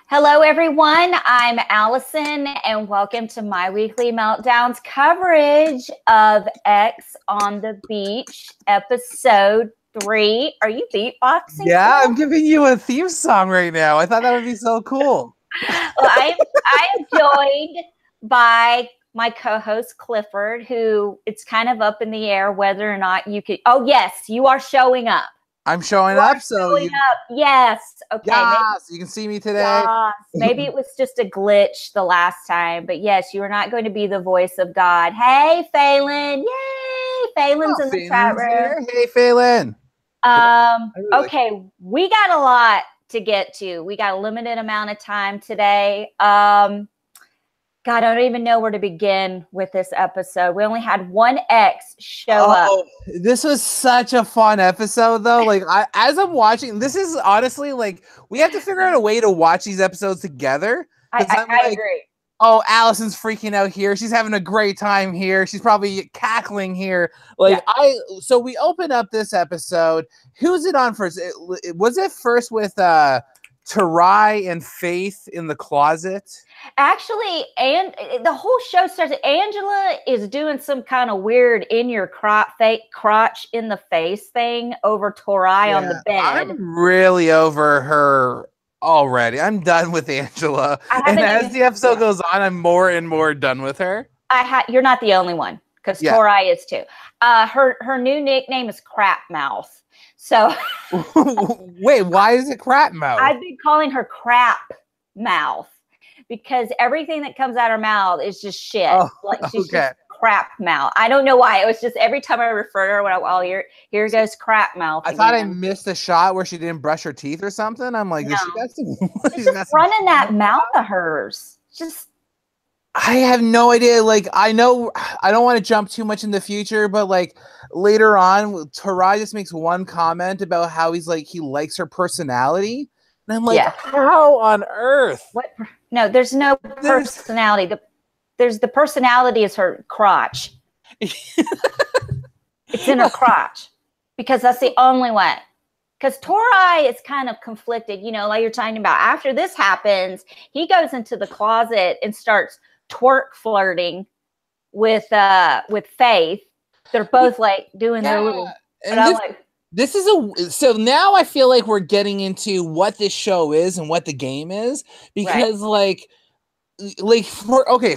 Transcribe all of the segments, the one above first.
Hello, everyone. I'm Allison, and welcome to my weekly meltdowns coverage of X on the Beach, episode 3. Are you beatboxing? Yeah, I'm giving you a theme song right now. I thought that would be so cool. Well, I am joined by my co-host Clifford, who it's kind of up in the air whether or not you could. Oh, yes, you are showing up. I'm showing You are up, so showing up. Yes. Okay. yes, you can see me today. Yes, maybe it was just a glitch the last time, but yes, you are not going to be the voice of God. Hey, Phelan. Yay. Phelan's Oh, in the chat Phelan's room. here. Hey, Phelan. Okay, we got a lot to get to. We got a limited amount of time today. God, I don't even know where to begin with this episode. We only had one X show up. This was such a fun episode, though. Like, as I'm watching, this is honestly like we have to figure out a way to watch these episodes together. I agree. Oh, Allison's freaking out here. She's having a great time here. She's probably cackling here. So we open up this episode. Who's it on first? Was it first with Tarai and Faith in the closet? Actually, and the whole show starts. Angela is doing some kind of weird in your fake crotch in the face thing over Tarai on the bed. I'm really over her already. I'm done with Angela. And as the episode goes on, I'm more and more done with her. You're not the only one, because Tarai is too. Her new nickname is Crap Mouth. So wait, why is it Crap Mouth? I've been calling her Crap Mouth because everything that comes out of her mouth is just shit. She's just crap mouth. I don't know why. It was just every time I refer to her, when here goes crap mouth. I thought I missed a shot where she didn't brush her teeth or something. I'm like, no. She's just running that mouth of hers. I have no idea. Like, I know I don't want to jump too much in the future, but like later on, Tarai just makes one comment about how he likes her personality. And I'm like, how on earth? What? No, there's no personality. The personality is her crotch. It's in her crotch because that's the only way. Because Tarai is kind of conflicted, like you're talking about. After this happens, he goes into the closet and starts twerk flirting with Faith. They're both like doing their little. So now I feel like we're getting into what this show is and what the game is, because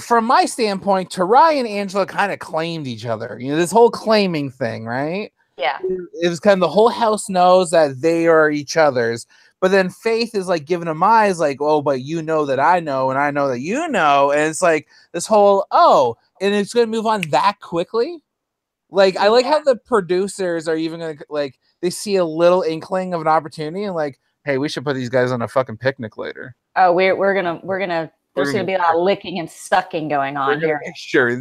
from my standpoint, Tarai and Angela kind of claimed each other. This whole claiming thing, right? Yeah. It was kind of the whole house knows that they are each other's, but then Faith is like giving them eyes, like, oh, but you know that I know, and I know that you know, and it's like this whole and it's going to move on that quickly. Like, I like how the producers are even going to they see a little inkling of an opportunity and like, hey, we should put these guys on a fucking picnic later. Oh, we're gonna there's gonna be a lot of licking and sucking going on here. Sure,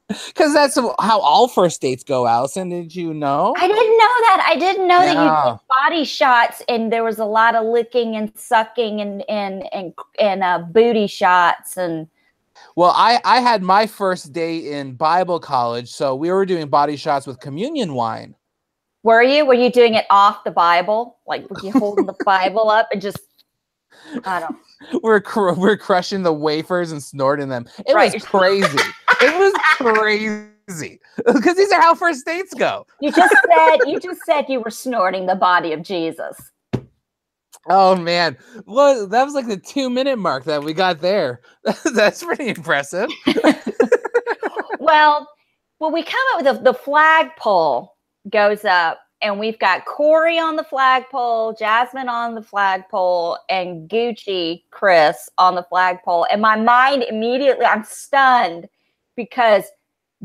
because that's how all first dates go. Allison, did you know? I didn't know that. I didn't know that you did body shots and there was a lot of licking and sucking and booty shots and. Well, I had my first date in Bible college, so we were doing body shots with communion wine. Were you? Were you doing it off the Bible? Like, were you holding the Bible up and just, I don't know. We're crushing the wafers and snorting them. It was crazy. It was crazy. Because these are how first dates go. You just said you were snorting the body of Jesus. Oh, man. Well, that was like the 2-minute mark that we got there. That's pretty impressive. Well, we come up with the flagpole goes up, and we've got Corey on the flagpole, Jasmine on the flagpole, and Gucci Chris on the flagpole. And my mind immediately, I'm stunned because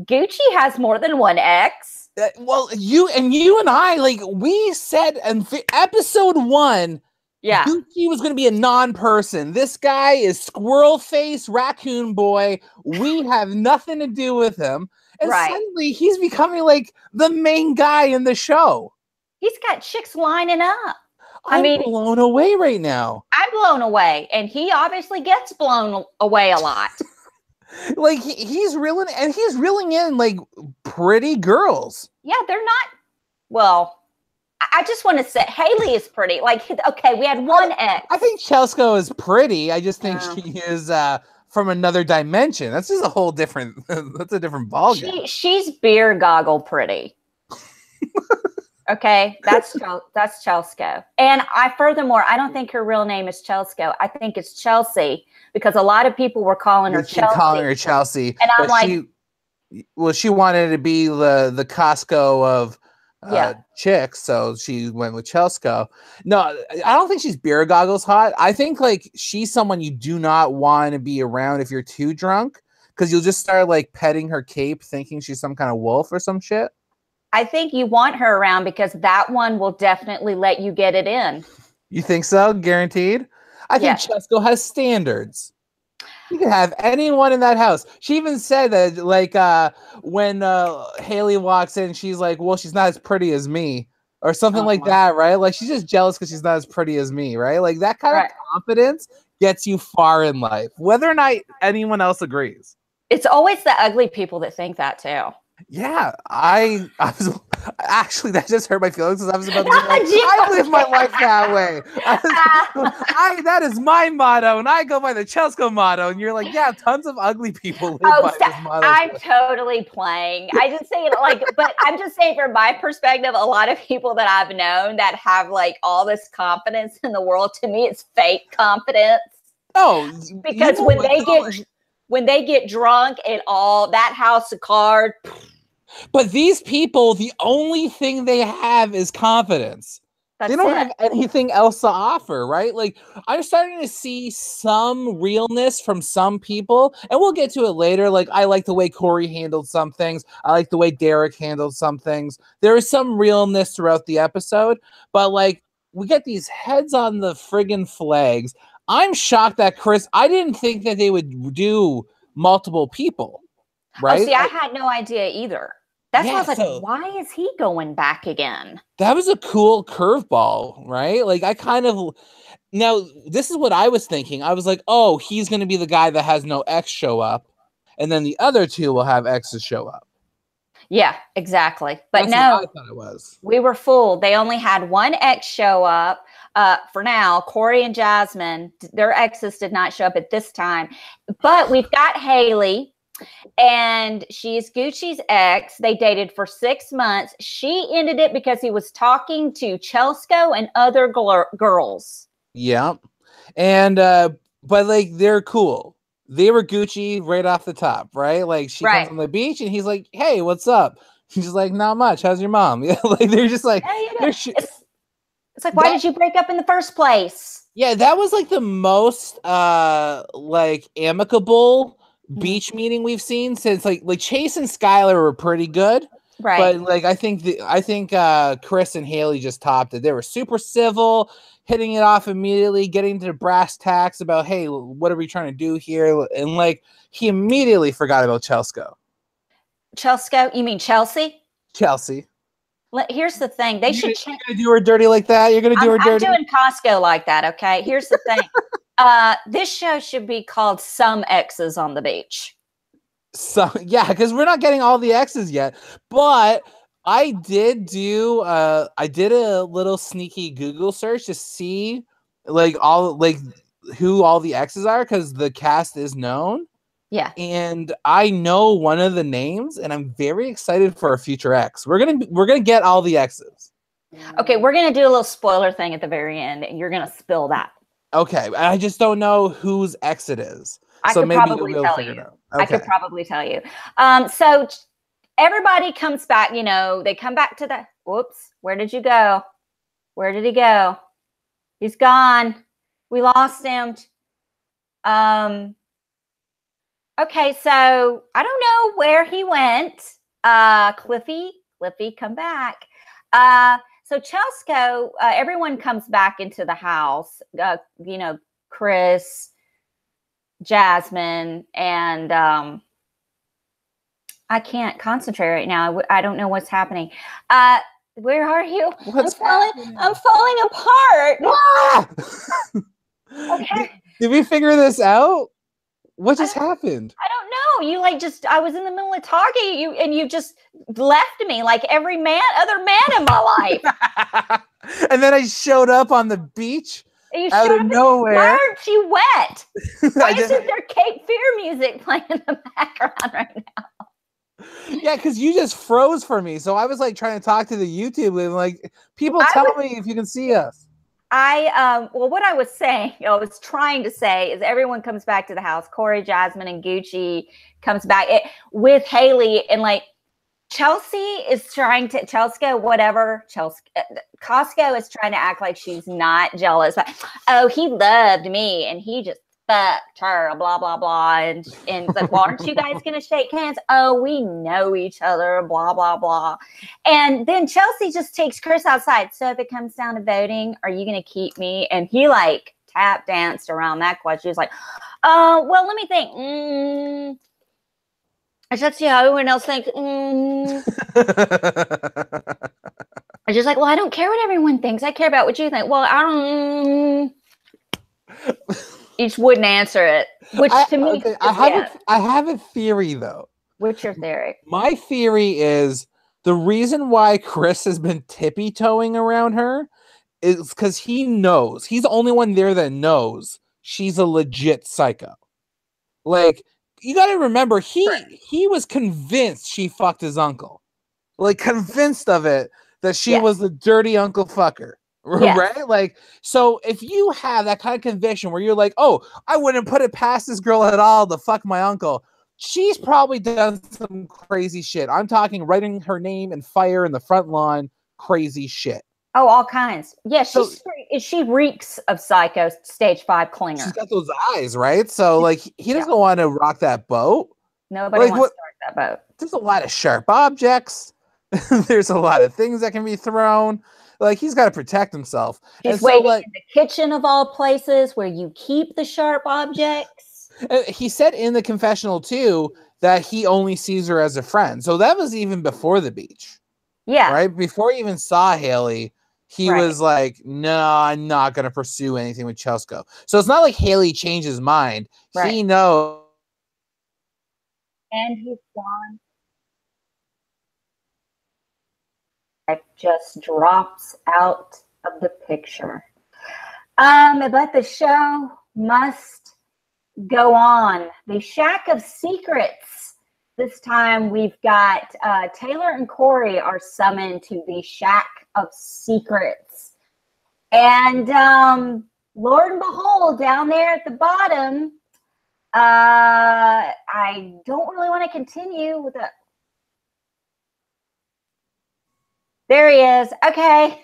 Gucci has more than one ex. Well, you and I, like we said in episode 1, Gucci was going to be a non-person. This guy is squirrel face, raccoon boy. We have nothing to do with him. And suddenly he's becoming like the main guy in the show. He's got chicks lining up. I'm blown away right now. I'm blown away. And he obviously gets blown away a lot. Like he's reeling in like pretty girls. Yeah, they're not. Well, I just want to say Haley is pretty. Like, okay, we had one ex. I think Chelsko is pretty. I just think she is from another dimension. That's just a whole different. That's a different ballgame. She's beer goggle pretty. Okay, that's Chelsko. And furthermore, I don't think her real name is Chelsko. I think it's Chelsea because a lot of people were calling her Chelsea. Calling her Chelsea, and I'm like, she wanted to be the Costco of chicks, so she went with Chelsko. No, I don't think she's beer goggles hot. I think like she's someone you do not want to be around if you're too drunk because you'll just start like petting her cape, thinking she's some kind of wolf or some shit. I think you want her around because that one will definitely let you get it in. You think so? Guaranteed? I think Chelsko has standards. You can have anyone in that house. She even said that, like, when Haley walks in, she's like, well, she's not as pretty as me. Or something like that, right? Like, she's just jealous because she's not as pretty as me, right? Like, that kind of confidence gets you far in life, whether or not anyone else agrees. It's always the ugly people that think that, too. Yeah, I was actually that just hurt my feelings because I was about to be like, I live my life that way. That is my motto, and I go by the Chelsko motto. And you're like, yeah, tons of ugly people live by this motto. I'm totally playing. I just say it like, but I'm just saying from my perspective, a lot of people that I've known that have like all this confidence in the world, to me, it's fake confidence. Oh, because when they get drunk and all that house of cards. But these people, the only thing they have is confidence. They don't have anything else to offer, right? Like, I'm starting to see some realness from some people, and we'll get to it later. Like, I like the way Corey handled some things. I like the way Derek handled some things. There is some realness throughout the episode, but like, we get these heads on the friggin' flags. I'm shocked that I didn't think that they would do multiple people, right? Oh, see, I had no idea either. That's why I was like, why is he going back again? That was a cool curveball, right? Like, now, this is what I was thinking. I was like, oh, he's going to be the guy that has no ex show up, and then the other two will have exes show up. Yeah, exactly. But That's what I thought it was. We were fooled. They only had one ex show up. For now, Corey and Jasmine, their exes did not show up at this time. But we've got Haley, and she's Gucci's ex. They dated for 6 months. She ended it because he was talking to Chelsko and other girls. Yeah. And, but like, they're cool. They were Gucci right off the top, right? Like, she comes on the beach and he's like, hey, what's up? He's like, not much. How's your mom? Yeah, like, they're just like, it's like, why did you break up in the first place? Yeah, that was like the most like amicable beach meeting we've seen since like Chase and Skylar were pretty good. Right. But like I think Chris and Haley just topped it. They were super civil, hitting it off immediately, getting to the brass tacks about, hey, what are we trying to do here? And like he immediately forgot about Chelsko. Chelsko? You mean Chelsea? Chelsea. Here's the thing. You're gonna do her dirty like that. You're gonna do her dirty. I'm doing Costco like that. Okay. Here's the thing. This show should be called Some Exes on the Beach. So yeah, because we're not getting all the exes yet. But I did a little sneaky Google search to see who all the exes are because the cast is known. Yeah. And I know one of the names, and I'm very excited for a future ex. We're gonna get all the exes. Okay, we're gonna do a little spoiler thing at the very end, and you're gonna spill that. Okay, I just don't know whose ex it is. I could probably tell you. Okay. I could probably tell you. So everybody comes back. You know, they come back to the. Whoops! Where did you go? Where did he go? He's gone. We lost him. Okay, so I don't know where he went. Cliffy, come back. So Chelsko, everyone comes back into the house. You know, Chris, Jasmine, and I can't concentrate right now. I don't know what's happening. Where are you? I'm falling apart. Ah! Okay. Did we figure this out? What just happened? I don't you like just, I was in the middle of talking, you just left me like every other man in my life. And then I showed up on the beach out of nowhere. Why aren't you wet? Why isn't there Cape Fear music playing in the background right now? Yeah, because you just froze for me. So I was like trying to talk to the YouTube and like, people tell me if you can see us. Well, what I was saying, I was trying to say is everyone comes back to the house. Corey, Jasmine, and Gucci comes back with Haley, and like Chelsea is trying to, Costco is trying to act like she's not jealous, but oh, he loved me and he just fucked her, blah, blah, blah. And it's like, well, aren't you guys going to shake hands? Oh, we know each other, blah, blah, blah. And then Chelsea just takes Chris outside. So if it comes down to voting, are you going to keep me? And he like tap danced around that question. He was like, well, let me think. I just see how everyone else thinks. I just like, well, I don't care what everyone thinks. I care about what you think. Well, I don't. You just wouldn't answer it, which to me, okay, I have a theory though. What's your theory? My theory is the reason why Chris has been tippy-toeing around her is because he knows. He's the only one there that knows she's a legit psycho. Like, you got to remember, he was convinced she fucked his uncle. Like, convinced of it, that she was the dirty uncle fucker. Right? Like, so if you have that kind of conviction where you're like, oh, I wouldn't put it past this girl at all to fuck my uncle, she's probably done some crazy shit. I'm talking writing her name in fire in the front lawn, crazy shit. Oh, all kinds. Yeah, she reeks of psycho stage 5 clinger. She's got those eyes, right? So like, he doesn't want to rock that boat. Nobody wants to rock that boat. There's a lot of sharp objects. There's a lot of things that can be thrown. Like, he's got to protect himself. He's waiting in the kitchen of all places where you keep the sharp objects. He said in the confessional, too, that he only sees her as a friend. So that was even before the beach. Yeah. Right? Before he even saw Haley, he was like, no, I'm not going to pursue anything with Chelsea. So it's not like Haley changed his mind. Right. He knows. And he's gone. Just drops out of the picture. But the show must go on. The Shack of Secrets. This time we've got Taylor and Corey are summoned to the Shack of Secrets. And Lord and behold, down there at the bottom, I don't really want to continue with it. There he is. Okay.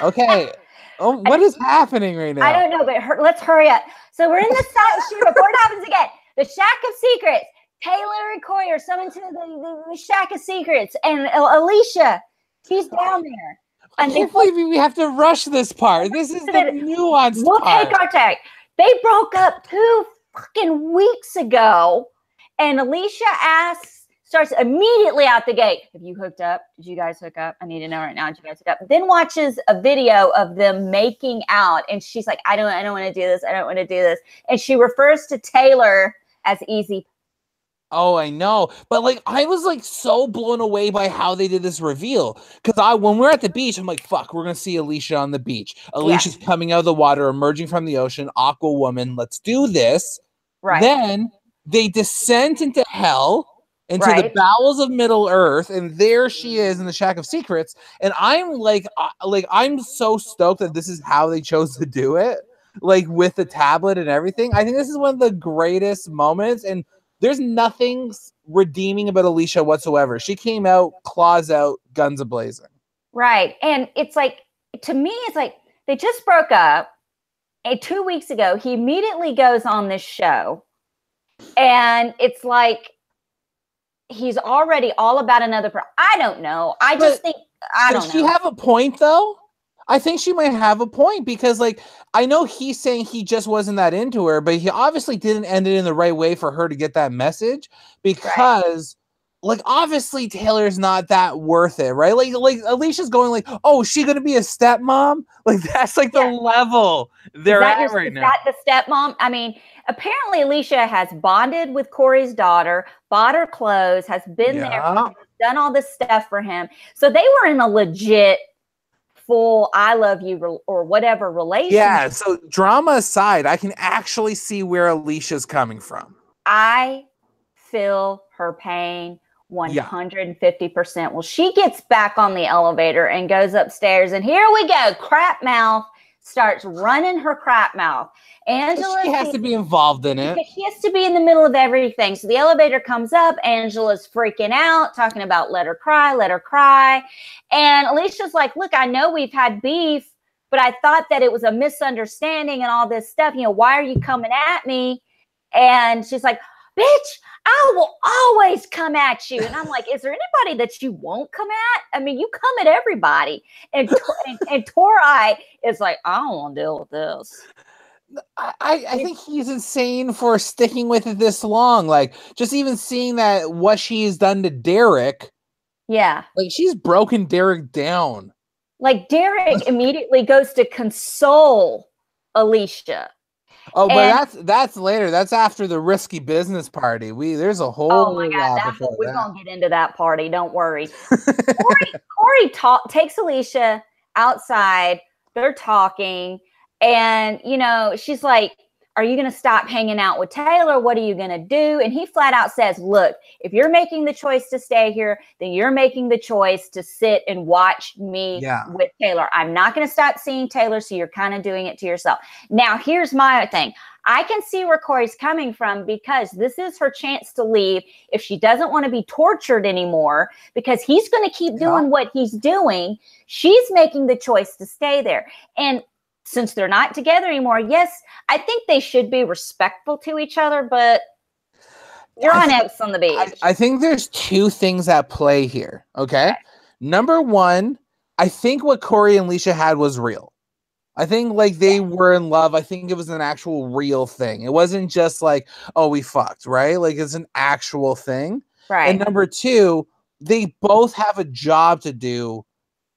Okay. Oh, what is happening right now? I don't know, but let's hurry up. So we're in the shoot before it happens again. The Shack of Secrets. Taylor and Corey are summoned to the Shack of Secrets, and Alicia, she's down there. And I can't believe we have to rush this part. This is the nuanced part. We'll take our time. They broke up 2 fucking weeks ago, and Alicia starts immediately out the gate. Have you hooked up? Did you guys hook up? I need to know right now. Did you guys hook up? Then watches a video of them making out, and she's like, I don't want to do this. I don't want to do this. And she refers to Taylor as easy. Oh, I know. But like, I was like so blown away by how they did this reveal. Because when we're at the beach, I'm like, fuck, we're going to see Alicia on the beach. Alicia's coming out of the water, emerging from the ocean. Aqua woman, let's do this. Right. Then they descend into hell, into the bowels of Middle Earth, and there she is in the Shack of Secrets. And I'm like I'm so stoked that this is how they chose to do it, like with the tablet and everything. I think this is one of the greatest moments, and there's nothing redeeming about Alicia whatsoever. She came out, claws out, guns a-blazing. Right, and it's like, to me, it's like they just broke up. And 2 weeks ago, he immediately goes on this show, and it's like, he's already all about another person. I don't know. I don't know. Does she have a point, though? I think she might have a point, because, like, I know he's saying he just wasn't that into her, but he obviously didn't end it in the right way for her to get that message, because like obviously Taylor's not that worth it, right? Like Alicia's going like, oh, is she gonna be a stepmom? Like that's like the level they're at right now. Is that the stepmom? I mean, apparently Alicia has bonded with Corey's daughter, bought her clothes, has been there, done all this stuff for him. So they were in a legit full I love you or whatever relationship. Yeah, so drama aside, I can actually see where Alicia's coming from. I feel her pain 150%. Well, she gets back on the elevator and goes upstairs, and here we go. Crap mouth starts running her crap mouth. Angela, she has to be involved in it. She has to be in the middle of everything. So the elevator comes up. Angela's freaking out, talking about let her cry, let her cry. And Alicia's like, look, I know we've had beef, but I thought that it was a misunderstanding and all this stuff. You know, why are you coming at me? And she's like, bitch, I will always come at you. And I'm like, is there anybody that you won't come at? I mean, you come at everybody. And Tori is like, I don't want to deal with this. I think he's insane for sticking with it this long. Like, just even seeing that what she's done to Derek. Yeah. Like, she's broken Derek down. Like, Derek immediately goes to console Alicia. Oh, but that's later. That's after the risky business party. There's a whole. Oh my God, we're gonna get into that party. Don't worry. Corey takes Alicia outside. They're talking, and you know she's like, "Are you gonna stop hanging out with Taylor? What are you gonna do?" And he flat out says, "Look, if you're making the choice to stay here, then you're making the choice to sit and watch me with Taylor. I'm not going to stop seeing Taylor, so you're kind of doing it to yourself." Now, here's my thing. I can see where Corey's coming from because this is her chance to leave if she doesn't want to be tortured anymore because he's going to keep doing what he's doing. She's making the choice to stay there. And since they're not together anymore, yes, I think they should be respectful to each other, but you're on X on the beach. I think there's two things at play here, okay? Number one, I think what Corey and Alicia had was real. I think like they were in love. I think it was an actual real thing. It wasn't just like, oh, we fucked, right? Like it's an actual thing. Right. And number two, they both have a job to do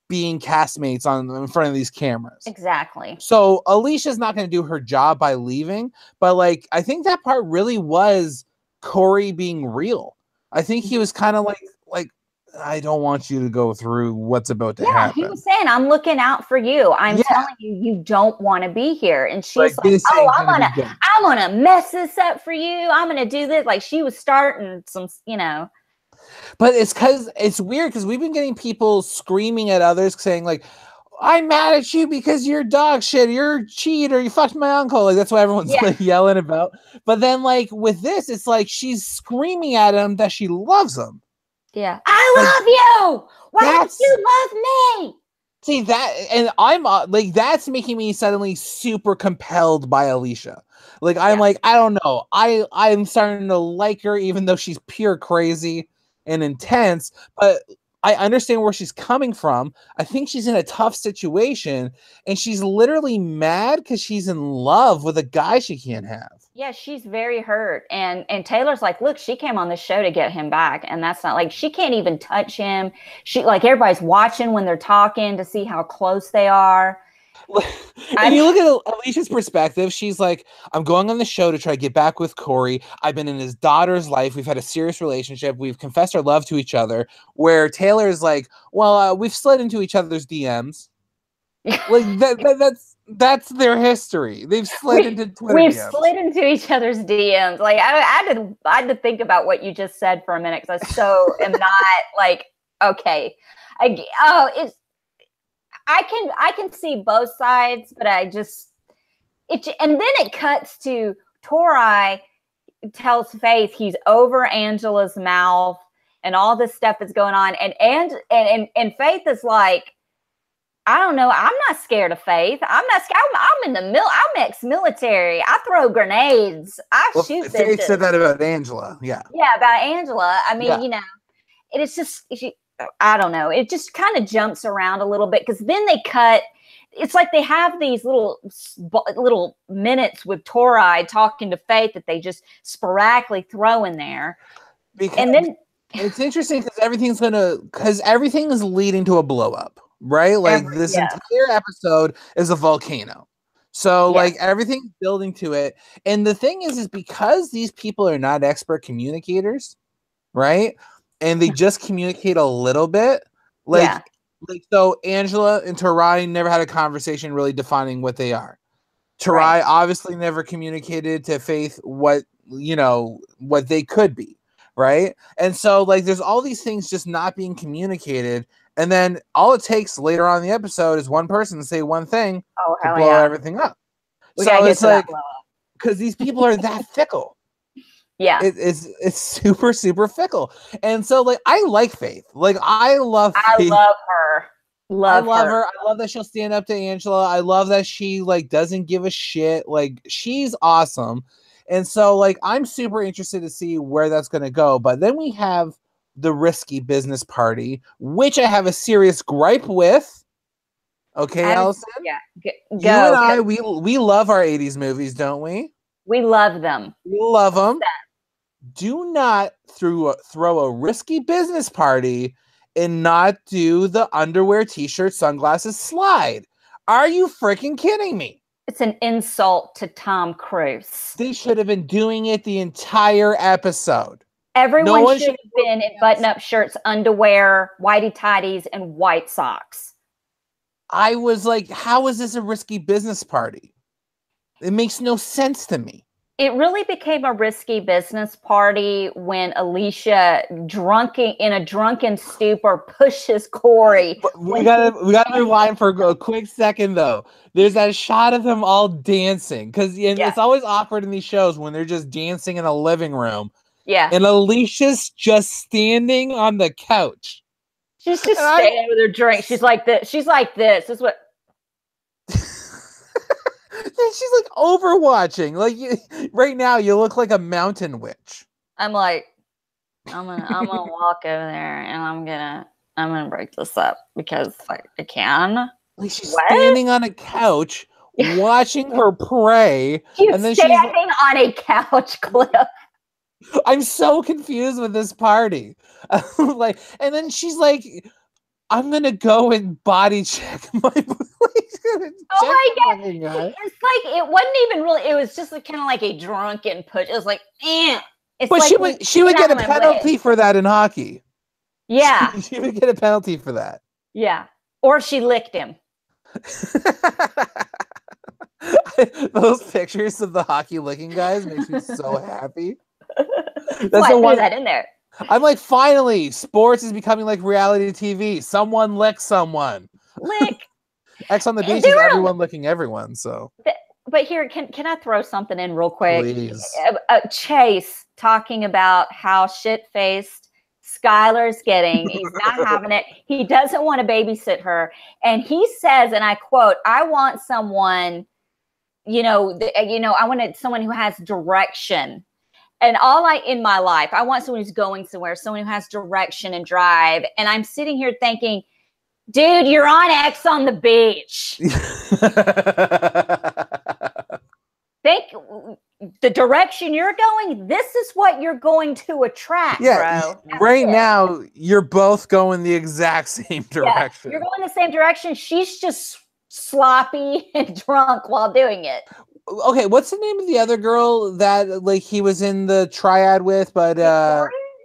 being castmates in front of these cameras. Exactly. So Alicia's not going to do her job by leaving, but like I think that part really was Corey being real. I think he was kind of like I don't want you to go through what's about to happen. He was saying, I'm looking out for you. I'm telling you, you don't want to be here. And she's like, oh, I'm gonna mess this up for you. I'm gonna do this. Like she was starting some, you know. But it's because it's weird because we've been getting people screaming at others saying like, I'm mad at you because you're dog shit, you're a cheater, you fucked my uncle. Like that's what everyone's like yelling about. But then like with this, it's like she's screaming at him that she loves him. Yeah. I love you. Why don't you love me? See that, and I'm like that's making me suddenly super compelled by Alicia. Like I'm like, I don't know. I'm starting to like her even though she's pure crazy and intense, but I understand where she's coming from. I think she's in a tough situation and she's literally mad because she's in love with a guy she can't have. Yeah, she's very hurt. And Taylor's like, look, she came on the show to get him back. And that's not like, she can't even touch him. She like everybody's watching when they're talking to see how close they are. And you look at Alicia's perspective, she's like, I'm going on the show to try to get back with Corey. I've been in his daughter's life. We've had a serious relationship. We've confessed our love to each other. Where Taylor's like, well, we've slid into each other's DMs. Like that's their history. They've slid into Twitter DMs. Slid into each other's DMs. Like I had to think about what you just said for a minute because I so am not like okay. I can see both sides, but and then it cuts to Tori tells Faith he's over Angela's mouth and all this stuff is going on, and Faith is like, I don't know, I'm not scared of Faith. I'm not scared. I'm in the I'm ex-military. I throw grenades. I shoot. Faith said that about Angela. Yeah, about Angela. I mean, you know, it's just I don't know. It just kind of jumps around a little bit because then they cut. It's like they have these little minutes with Tori talking to Faith that they just sporadically throw in there. Because, and then It's interesting because everything is leading to a blow up, right? Like this entire episode is a volcano. So like everything's building to it. And the thing is because these people are not expert communicators, right? And they just communicate a little bit. Like so Angela and Tarai never had a conversation really defining what they are. Tarai obviously never communicated to Faith what they could be, right? And so like there's all these things just not being communicated, and then all it takes later on in the episode is one person to say one thing to blow everything up. So it's like because these people are that fickle. Yeah, it's super, super fickle. And so like I like Faith. Like I love Faith. I love her. I love her. I love that she'll stand up to Angela. I love that she like doesn't give a shit. Like she's awesome. And so like I'm super interested to see where that's going to go. But then we have the risky business party, which I have a serious gripe with. Okay, Allison? Yeah. You and I, we love our 80s movies, don't we? We love them. We love them. Do not throw a risky business party and not do the underwear, t-shirt, sunglasses slide. Are you freaking kidding me? It's an insult to Tom Cruise. They should have been doing it the entire episode. Everyone should have been in button-up shirts, underwear, whitey-tighties, and white socks. I was like, how is this a risky business party? It makes no sense to me. It really became a risky business party when Alicia, in a drunken stupor, pushes Corey. We gotta rewind for a quick second though. There's that shot of them all dancing because it's always awkward in these shows when they're just dancing in a living room. Yeah, and Alicia's just standing on the couch. She's just standing with her drink. She's like this. She's like this. This is what. She's like overwatching. Like right now, you look like a mountain witch. I'm like, I'm gonna walk over there and I'm gonna break this up because like I can. Like she's standing on a couch watching her pray, and then standing on a couch, Cliff. I'm so confused with this party. Like, and then she's like, I'm gonna go and body check my. Oh my god! It's like it wasn't even really. It was just kind of like a drunken push. It was like, It's but like she would get a penalty for that in hockey. Yeah, she would get a penalty for that. Yeah, or she licked him. Those pictures of the hockey licking guys makes me so happy. That's the one that in there. I'm like, finally, sports is becoming like reality TV. Someone lick someone. Lick. X on the beach is everyone licking everyone. So, but here, can I throw something in real quick? Please. Chase talking about how shit-faced Skylar's getting. He's not having it. He doesn't want to babysit her, and he says, and I quote, "I want someone, I wanted someone who has direction." And in my life, I want someone who's going somewhere, someone who has direction and drive. And I'm sitting here thinking, dude, you're on X on the beach. Think the direction you're going, this is what you're going to attract, bro. Right now, you're both going the exact same direction. Yeah, you're going the same direction. She's just sloppy and drunk while doing it. Okay, what's the name of the other girl that like he was in the triad with? But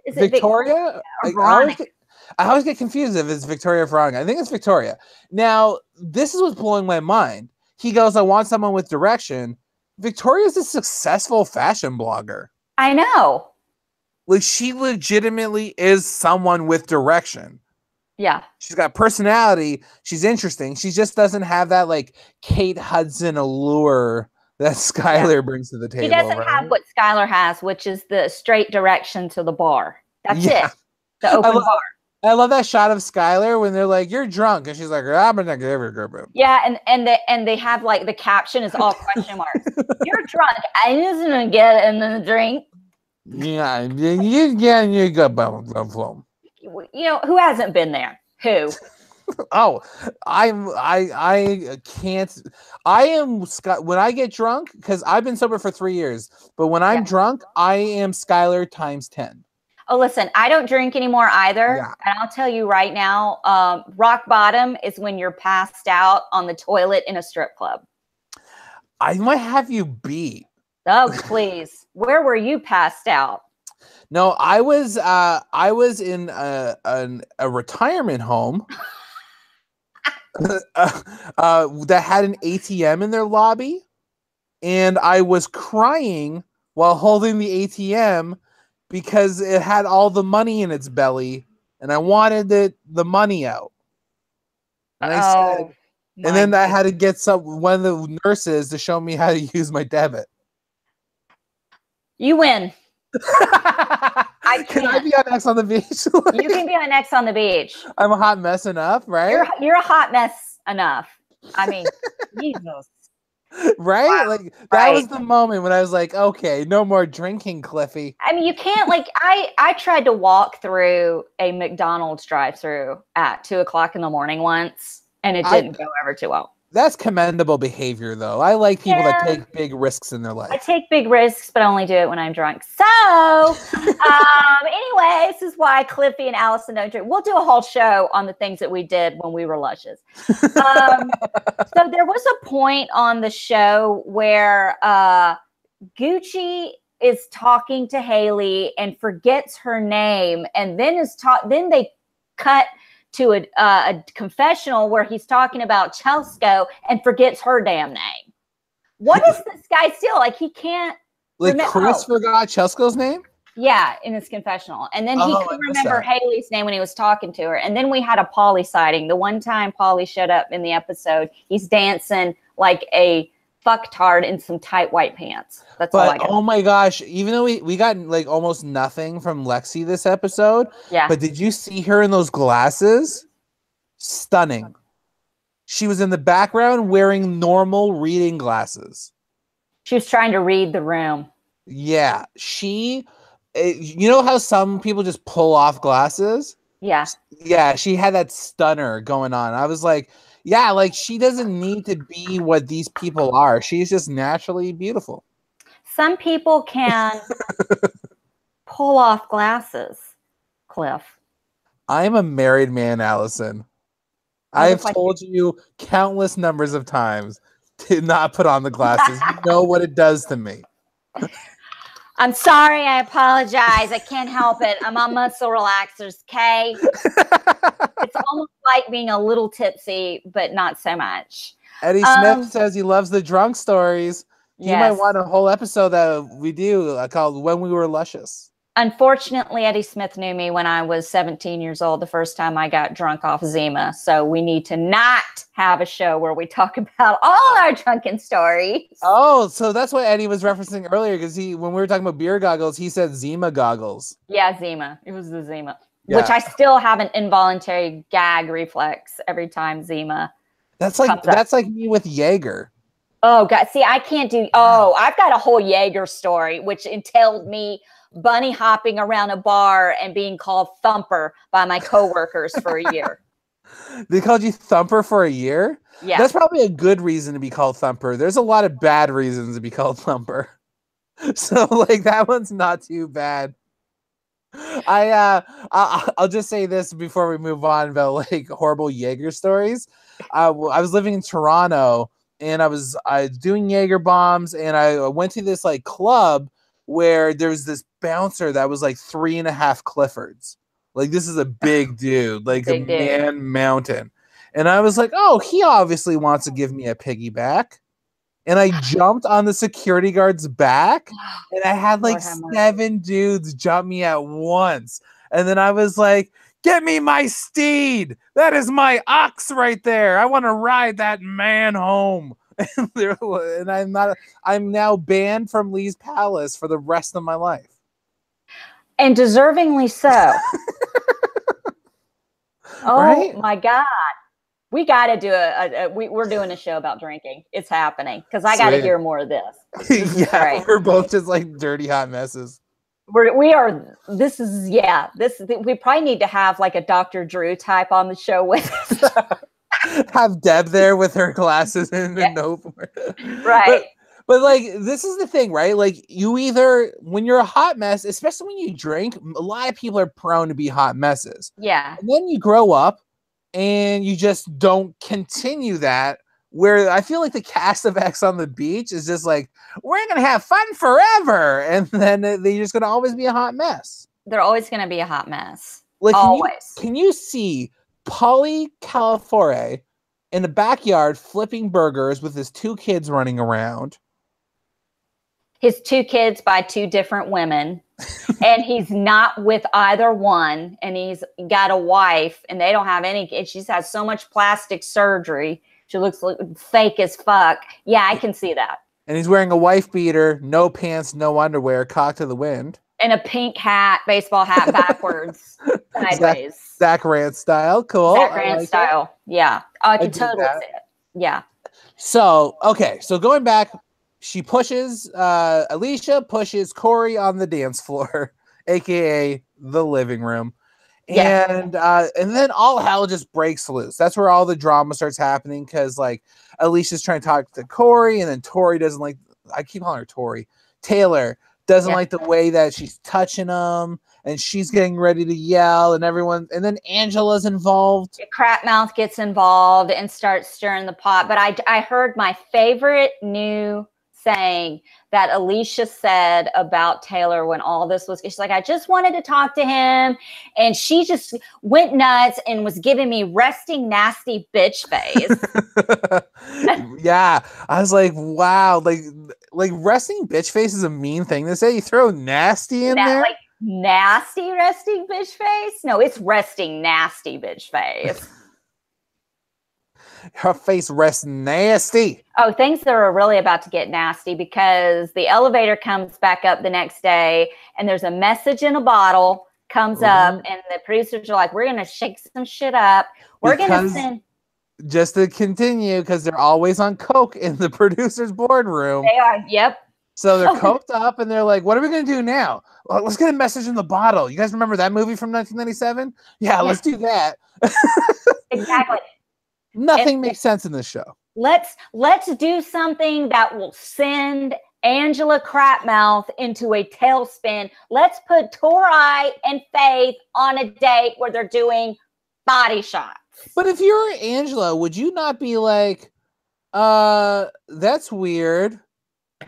Victoria? I always get confused if it's Victoria or Veronica. I think it's Victoria. Now, this is what's blowing my mind. He goes, I want someone with direction. Victoria's a successful fashion blogger. I know. Like, she legitimately is someone with direction. Yeah. She's got personality. She's interesting. She just doesn't have that, like, Kate Hudson allure that Skylar brings to the table. She doesn't have what Skylar has, which is the straight direction to the bar. That's it. The open bar. I love that shot of Skylar when they're like, "You're drunk," and she's like, "I'm gonna give her a good." Yeah, and they have like the caption is all question marks. You're drunk. I just gonna get in the drink. Yeah, you got flow. Who hasn't been there? Who? Oh, I can't. I am when I get drunk, because I've been sober for 3 years, but when I'm drunk, I am Skylar times 10. Oh, listen, I don't drink anymore either. Yeah. And I'll tell you right now, rock bottom is when you're passed out on the toilet in a strip club. I might have you beat. Oh, please. Where were you passed out? No, I was in a retirement home that had an ATM in their lobby, and I was crying while holding the ATM because it had all the money in its belly, and I wanted the money out. And I said, and then I had to get one of the nurses to show me how to use my debit. You win. Can I be on X on the Beach? You can be on X on the Beach. I'm a hot mess enough, right? You're a hot mess enough. I mean, Jesus. Right? Wow. Like that was the moment when I was like, okay, no more drinking, Cliffy. I mean, you can't like I tried to walk through a McDonald's drive-through at 2:00 in the morning once, and it didn't go over too well. That's commendable behavior, though. I like people that take big risks in their life. I take big risks, but I only do it when I'm drunk. So, anyway, this is why Cliffy and Allison don't drink. We'll do a whole show on the things that we did when we were luscious. So there was a point on the show where Gucci is talking to Haley and forgets her name, and then then they cut to a confessional where he's talking about Chelsco and forgets her damn name. What is this guy still like? He can't. Like Chris forgot Chelsco's name? Yeah, in his confessional. And then he couldn't remember Haley's name when he was talking to her. And then we had a Polly sighting. The one time Polly showed up in the episode, he's dancing like a fucktard in some tight white pants. That's all I got. Oh my gosh, even though we got like almost nothing from Lexi this episode. Yeah. But did you see her in those glasses? Stunning. She was in the background wearing normal reading glasses. She was trying to read the room. Yeah. You know how some people just pull off glasses? Yeah. Yeah, she had that stunner going on. I was like, yeah, like she doesn't need to be what these people are. She's just naturally beautiful. Some people can pull off glasses, Cliff. I'm a married man, Allison. I've told you countless numbers of times to not put on the glasses. You know what it does to me. I'm sorry. I apologize. I can't help it. I'm on muscle relaxers, okay? It's almost like being a little tipsy, but not so much. Eddie Smith says he loves the drunk stories. He might want a whole episode that we do called When We Were Luscious. Unfortunately, Eddie Smith knew me when I was 17 years old, the first time I got drunk off Zima. So we need to not have a show where we talk about all our drunken stories. Oh, so that's what Eddie was referencing earlier, because when we were talking about beer goggles, he said Zima goggles. Yeah, Zima. It was the Zima. Yeah. Which I still have an involuntary gag reflex every time Zima. That's like me with Jaeger. Oh, God. See, I can't do. Oh, I've got a whole Jaeger story, which entailed me bunny hopping around a bar and being called Thumper by my coworkers for a year. They called you Thumper for a year? Yeah. That's probably a good reason to be called Thumper. There's a lot of bad reasons to be called Thumper. So, like, that one's not too bad. I'll just say this before we move on about, like, horrible Jaeger stories. I was living in Toronto, and I was doing Jaeger bombs, and I went to this, like, club where there was this bouncer that was like 3.5 Cliffords. Like, this is a big dude, like a man mountain. And I was like, oh, he obviously wants to give me a piggyback. And I jumped on the security guard's back, and I had like 7 dudes jump me at once. And then I was like, get me my steed. That is my ox right there. I want to ride that man home. And I'm now banned from Lee's Palace for the rest of my life. And deservingly so. Oh, right? My God. We got to do we're doing a show about drinking. It's happening because I got to hear more of this. Yeah, we're both just like dirty hot messes. We probably need to have like a Dr. Drew type on the show with us. Have Deb there with her glasses and the notebook. Right. But like, this is the thing, right? Like, you either, when you're a hot mess, especially when you drink, a lot of people are prone to be hot messes. Yeah. And then you grow up and you just don't continue that. Where I feel like the cast of X on the Beach is just like, we're going to have fun forever. And then they're just going to always be a hot mess. They're always going to be a hot mess. Like, always. Can you see Pauly Calafiore in the backyard flipping burgers with his 2 kids running around? His 2 kids by 2 different women. And he's not with either one. And he's got a wife and they don't have any. And she's had so much plastic surgery. She looks like fake as fuck. Yeah, I can see that. And he's wearing a wife beater, no pants, no underwear, cocked to the wind. And a pink hat, baseball hat backwards, sideways. Zach Rant style. Cool. Zach Rant style. Yeah. I can totally see it. Yeah. So, okay. So going back, she pushes, Alicia pushes Corey on the dance floor, aka the living room. And then all hell just breaks loose. That's where all the drama starts happening because like Alicia's trying to talk to Corey, and then Tori doesn't like. I keep calling her Tori. Taylor doesn't like the way that she's touching him, and she's getting ready to yell, and everyone. And then Angela's involved. Crapmouth gets involved and starts stirring the pot. But I heard my favorite new saying that Alicia said about Taylor when all this was, she's like, I just wanted to talk to him. And she just went nuts and was giving me resting nasty bitch face. Yeah. I was like, wow. Like resting bitch face is a mean thing to say. You throw nasty in there? Like nasty resting bitch face? No, it's resting nasty bitch face. Her face rests nasty. Oh, things that are really about to get nasty because the elevator comes back up the next day and there's a message in a bottle comes up and the producers are like, we're going to shake some shit up. We're going to send. Just to continue, because they're always on coke in the producer's boardroom. They are. Yep. So they're coked up and they're like, what are we going to do now? Well, let's get a message in the bottle. You guys remember that movie from 1997? Yeah, let's do that. Exactly. Nothing makes sense in this show. Let's do something that will send Angela Crapmouth into a tailspin. Let's put Tori and Faith on a date where they're doing body shots. But if you're Angela, would you not be like, that's weird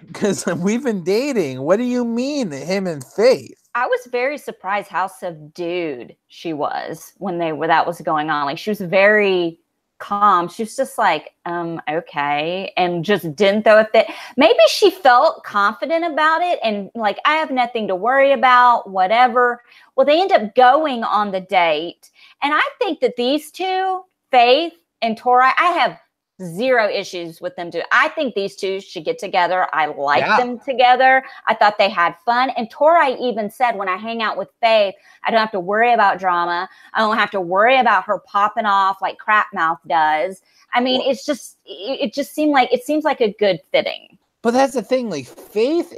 because we've been dating. What do you mean, him and Faith? I was very surprised how subdued she was when that was going on. Like she was very calm. She was just like, okay, and just didn't throw a fit. Maybe she felt confident about it and like, I have nothing to worry about, whatever. Well, they end up going on the date. And I think that these two, Faith and Tori, I have zero issues with them too. I think these two should get together. I like them together. I thought they had fun. And Tori even said, when I hang out with Faith, I don't have to worry about drama. I don't have to worry about her popping off like Crapmouth does. I mean, it seems like a good fitting. But that's the thing. Like Faith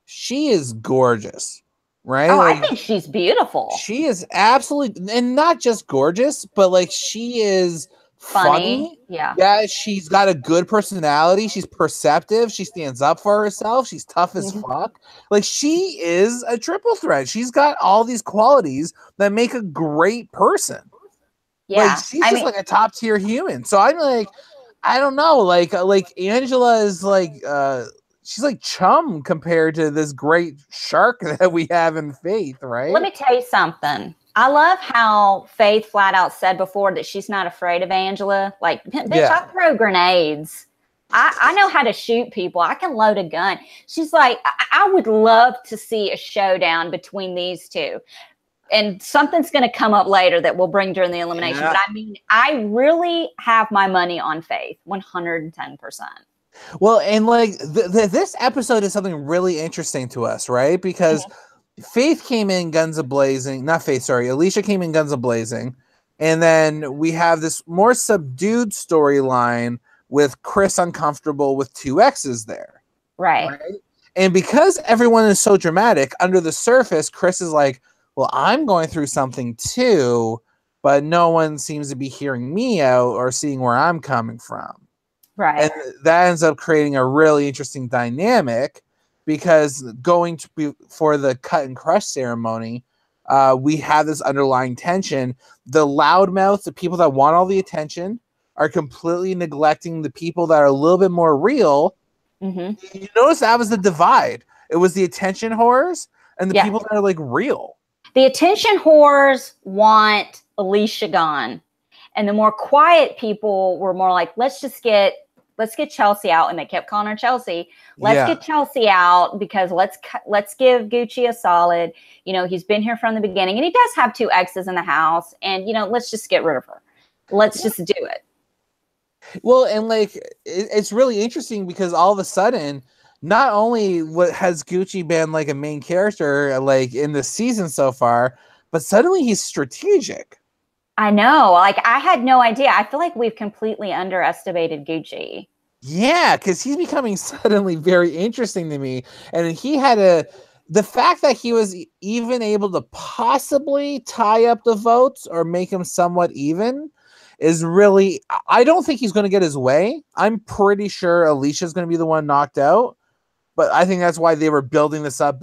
she is gorgeous. Right? Oh, like, I think she's beautiful. She is absolutely, and not just gorgeous, but like she is funny. Yeah, she's got a good personality. She's perceptive. She stands up for herself. She's tough as fuck. Like she is a triple threat. She's got all these qualities that make a great person. Yeah, like she's just like a top tier human. So I'm like, I don't know. Like Angela is like she's like chum compared to this great shark that we have in Faith, right? Let me tell you something. I love how Faith flat out said before that she's not afraid of Angela. Like, bitch, I throw grenades. I know how to shoot people. I can load a gun. She's like, I would love to see a showdown between these two. And something's going to come up later that we'll bring during the elimination. But I mean, I really have my money on Faith, 110%. Well, and like this episode is something really interesting to us, right? Because Faith came in guns a-blazing. Not Faith, sorry. Alicia came in guns a-blazing. And then we have this more subdued storyline with Chris uncomfortable with two exes there. Right. And because everyone is so dramatic, under the surface, Chris is like, well, I'm going through something too, but no one seems to be hearing me out or seeing where I'm coming from. Right. And that ends up creating a really interesting dynamic because going to be for the cut and crush ceremony, we have this underlying tension. The loudmouths, the people that want all the attention, are completely neglecting the people that are a little bit more real. Mm-hmm. You notice that was the divide. It was the attention whores and the people that are like real. The attention whores want Alicia gone. And the more quiet people were more like, let's get Chelsea out. And they kept calling her Chelsea. Let's get Chelsea out because let's give Gucci a solid. You know, he's been here from the beginning and he does have 2 exes in the house. And, you know, let's just get rid of her. Let's just do it. Well, and like, it's really interesting because all of a sudden, not only has Gucci been like a main character like in the season so far, but suddenly he's strategic. I know. Like, I had no idea. I feel like we've completely underestimated Gucci. Yeah, because he's becoming suddenly very interesting to me. And he had the fact that he was even able to possibly tie up the votes or make them somewhat even is really, I don't think he's going to get his way. I'm pretty sure Alicia's going to be the one knocked out. But I think that's why they were building this up.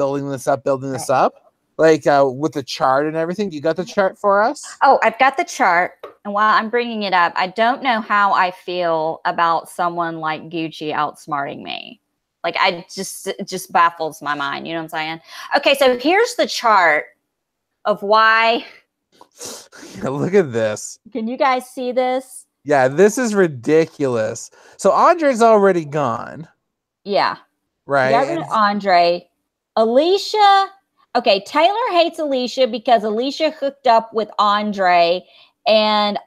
Like with the chart and everything. You got the chart for us? Oh, I've got the chart. And while I'm bringing it up, I don't know how I feel about someone like Gucci outsmarting me. Like, it just baffles my mind. You know what I'm saying? Okay, so here's the chart of why. Yeah, look at this. Can you guys see this? Yeah, this is ridiculous. So Andre's already gone. Yeah. Right. Got rid of Andre. Alicia. Okay, Taylor hates Alicia because Alicia hooked up with Andre but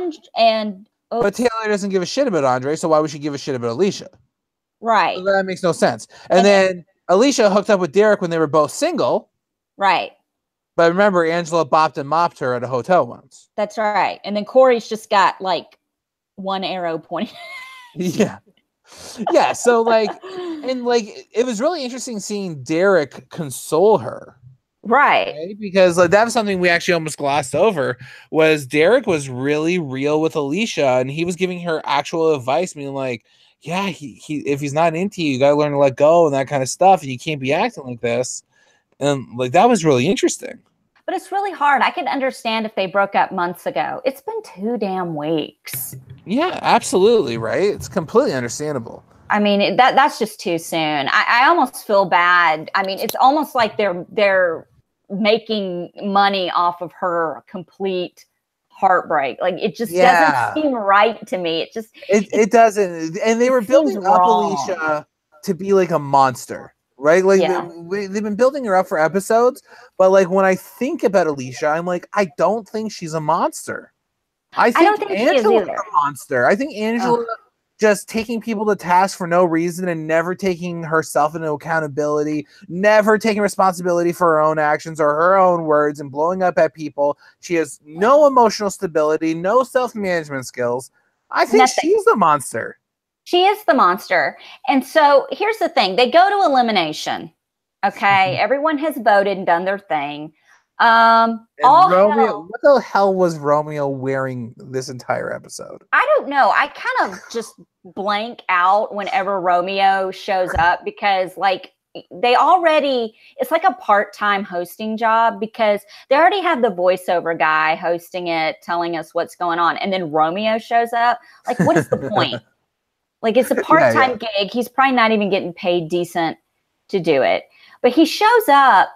Taylor doesn't give a shit about Andre, so why would she give a shit about Alicia? Right. So that makes no sense. And then Alicia hooked up with Derek when they were both single. Right. But remember, Angela bopped and mopped her at a hotel once. That's right. And then Corey's just got like one arrow pointing. Yeah. Yeah, so like, and like, it was really interesting seeing Derek console her. Right? Because like that was something we actually almost glossed over, was Derek was really real with Alicia and he was giving her actual advice, meaning like, yeah, he if he's not into you, you gotta learn to let go and that kind of stuff, and you can't be acting like this. And like that was really interesting. But it's really hard. I could understand if they broke up months ago. It's been 2 damn weeks. Yeah, absolutely, right? It's completely understandable. I mean, that's just too soon. I almost feel bad. I mean, it's almost like they're making money off of her complete heartbreak. Like, it just doesn't seem right to me. It doesn't. And they were building up Alicia to be like a monster. Right? Like they've been building her up for episodes, but like when I think about Alicia, I'm like, I don't think she's a monster. I don't think Angela's a monster. I think Angela just taking people to task for no reason and never taking herself into accountability, never taking responsibility for her own actions or her own words and blowing up at people. She has no emotional stability, no self-management skills. I think she's the monster. She is the monster. And so here's the thing. They go to elimination. Okay. Everyone has voted and done their thing. Romeo, what the hell was Romeo wearing this entire episode? I don't know. I kind of just blank out whenever Romeo shows up because like it's like a part-time hosting job because they already have the voiceover guy hosting it, telling us what's going on. And then Romeo shows up. Like, what is the point? Like, it's a part-time gig. He's probably not even getting paid decent to do it. But he shows up,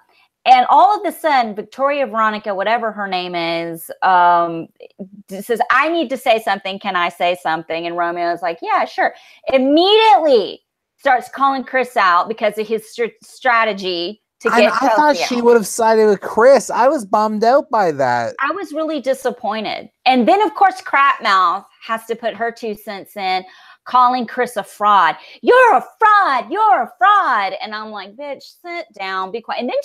and all of a sudden, Victoria Veronica, whatever her name is, says, I need to say something. Can I say something? And Romeo's like, yeah, sure. Immediately starts calling Chris out because of his strategy to get Chelsea I thought she would have sided with Chris. I was bummed out by that. I was really disappointed. And then, of course, Crapmouth has to put her 2 cents in, calling Chris a fraud. You're a fraud. You're a fraud. And I'm like, bitch, sit down, be quiet. And then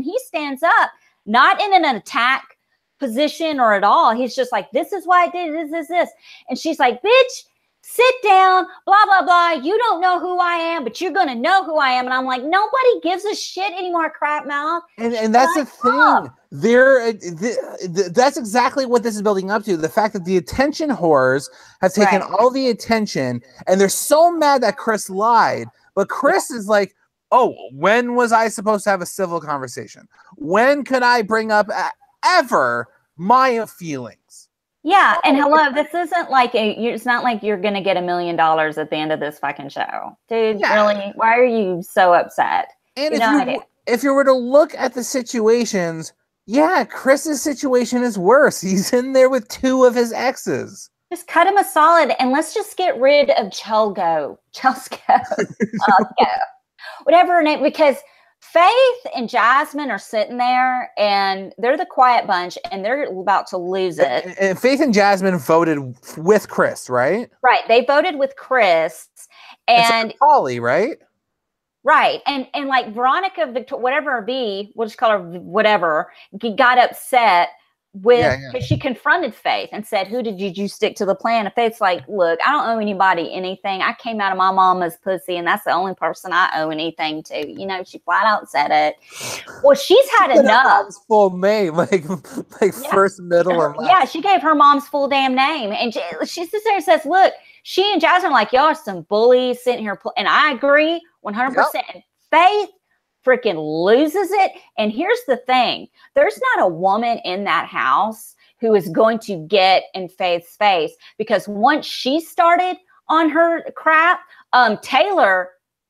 he stands up, not in an attack position or at all. He's just like, this is why I did this. And she's like, bitch, sit down, blah, blah, blah. You don't know who I am, but you're going to know who I am. And I'm like, nobody gives a shit anymore, Crapmouth. And that's the thing. That's exactly what this is building up to. The fact that the attention whores have taken all the attention, and they're so mad that Chris lied. But Chris is like, oh, when was I supposed to have a civil conversation? When could I bring up ever my feelings? Yeah, and hello, this isn't like it's not like you're gonna get $1 million at the end of this fucking show, dude. Yeah. Really? Why are you so upset? And if you were to look at the situations, yeah, Chris's situation is worse. He's in there with 2 of his exes. Just cut him a solid, and let's just get rid of Chelgo, whatever her name, because Faith and Jasmine are sitting there, and they're the quiet bunch, and they're about to lose it. And Faith and Jasmine voted with Chris, right? Right. They voted with Chris, and Holly, right? Right. And like Veronica, whatever we'll just call her whatever, got upset because she confronted Faith and said, who did you stick to the plan? And Faith's like, look, I don't owe anybody anything. I came out of my mama's pussy, and that's the only person I owe anything to. You know, she flat out said it. Well, she's had enough. Her mom's full name, like first, middle, and last. Yeah, she gave her mom's full damn name. And she sits there and says, look, she and Jasmine are like, y'all are some bullies sitting here. And I agree 100%. Yep. And Faith freaking loses it. And here's the thing. There's not a woman in that house who is going to get in Faith's face, because once she started on her crap, Taylor